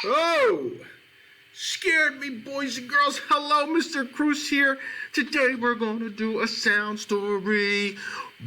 Oh, scared me, boys and girls. Hello, Mr. Cruz here. Today we're going to do a sound story.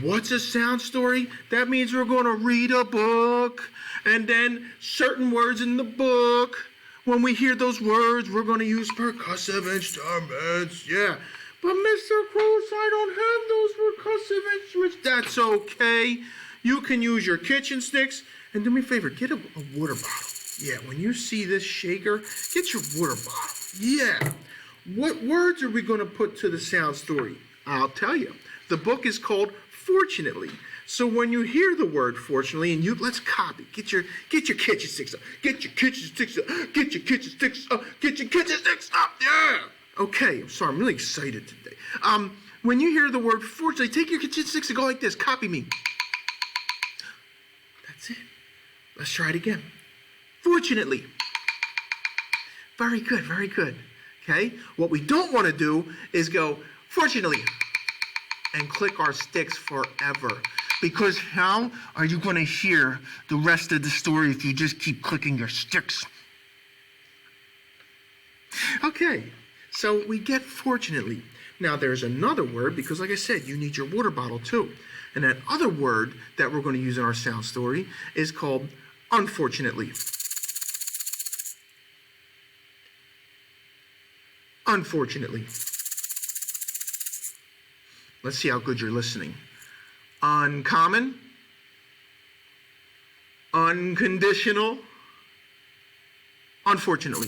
What's a sound story? That means we're going to read a book and then certain words in the book. When we hear those words, we're going to use percussive instruments. Yeah. But Mr. Cruz, I don't have those percussive instruments. That's okay. You can use your kitchen sticks. And do me a favor, get a water bottle. Yeah, when you see this shaker, get your water bottle. Yeah. What words are we going to put to the sound story? I'll tell you. The book is called Fortunately. So when you hear the word fortunately, and let's copy. Get your kitchen sticks up. Get your kitchen sticks up. Get your kitchen sticks up. Get your kitchen sticks up. Yeah. Okay, I'm sorry. I'm really excited today. When you hear the word fortunately, take your kitchen sticks and go like this. Copy me. That's it. Let's try it again. Fortunately. Very good, very good. Okay? What we don't want to do is go, fortunately, and click our sticks forever. Because how are you going to hear the rest of the story if you just keep clicking your sticks? Okay, so we get fortunately. Now there's another word, because like I said, you need your water bottle too. And that other word that we're going to use in our sound story is called unfortunately. Unfortunately. Let's see how good you're listening. Uncommon. Unconditional. Unfortunately.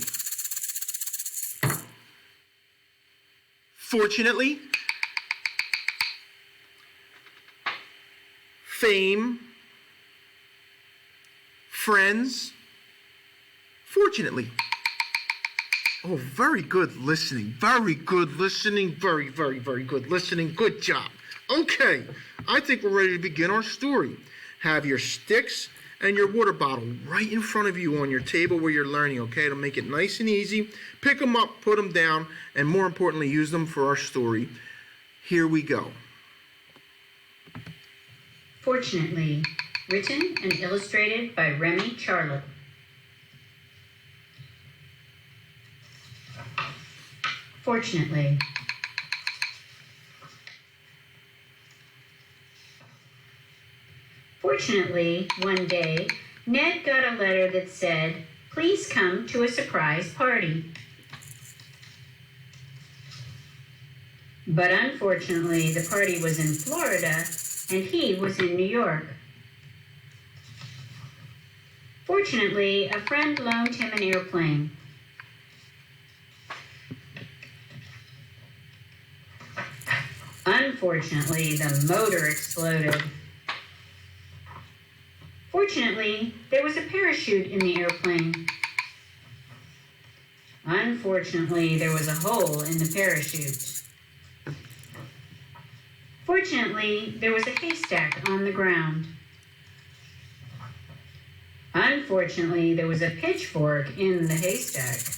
Fortunately. Fame. Friends. Fortunately. Oh, very good listening. Very good listening. Very, very, very good listening. Good job. Okay, I think we're ready to begin our story. Have your sticks and your water bottle right in front of you on your table where you're learning, okay? It'll make it nice and easy. Pick them up, put them down, and more importantly, use them for our story. Here we go. Fortunately, written and illustrated by Remy Charlotte. Fortunately. Fortunately, one day, Ned got a letter that said, "Please come to a surprise party." But unfortunately, the party was in Florida, and he was in New York. Fortunately, a friend loaned him an airplane. Unfortunately, the motor exploded. Fortunately, there was a parachute in the airplane. Unfortunately, there was a hole in the parachute. Fortunately, there was a haystack on the ground. Unfortunately, there was a pitchfork in the haystack.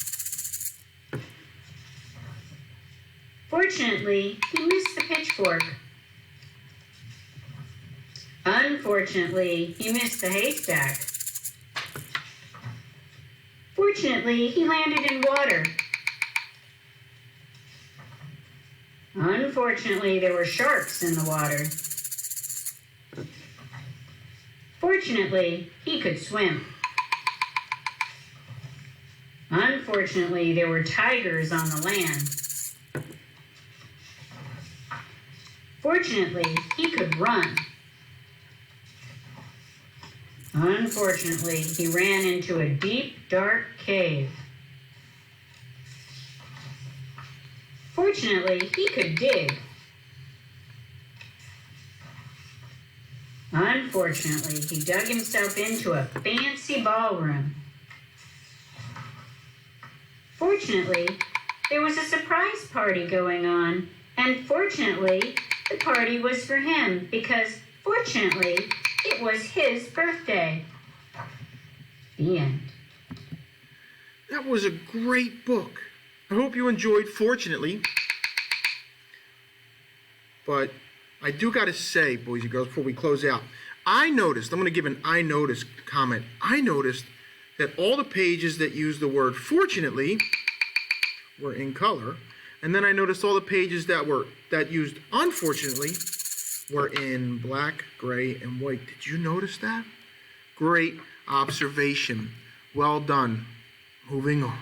Fortunately, he missed the pitchfork. Unfortunately, he missed the haystack. Fortunately, he landed in water. Unfortunately, there were sharks in the water. Fortunately, he could swim. Unfortunately, there were tigers on the land. Fortunately, he could run. Unfortunately, he ran into a deep, dark cave. Fortunately, he could dig. Unfortunately, he dug himself into a fancy ballroom. Fortunately, there was a surprise party going on, and fortunately, the party was for him because, fortunately, it was his birthday. The end. That was a great book. I hope you enjoyed Fortunately. But I do got to say, boys and girls, before we close out, I'm going to give an I noticed comment. I noticed that all the pages that use the word fortunately were in color, and then I noticed all the pages that used unfortunately were in black, gray, and white. Did you notice that? Great observation. Well done. Moving on.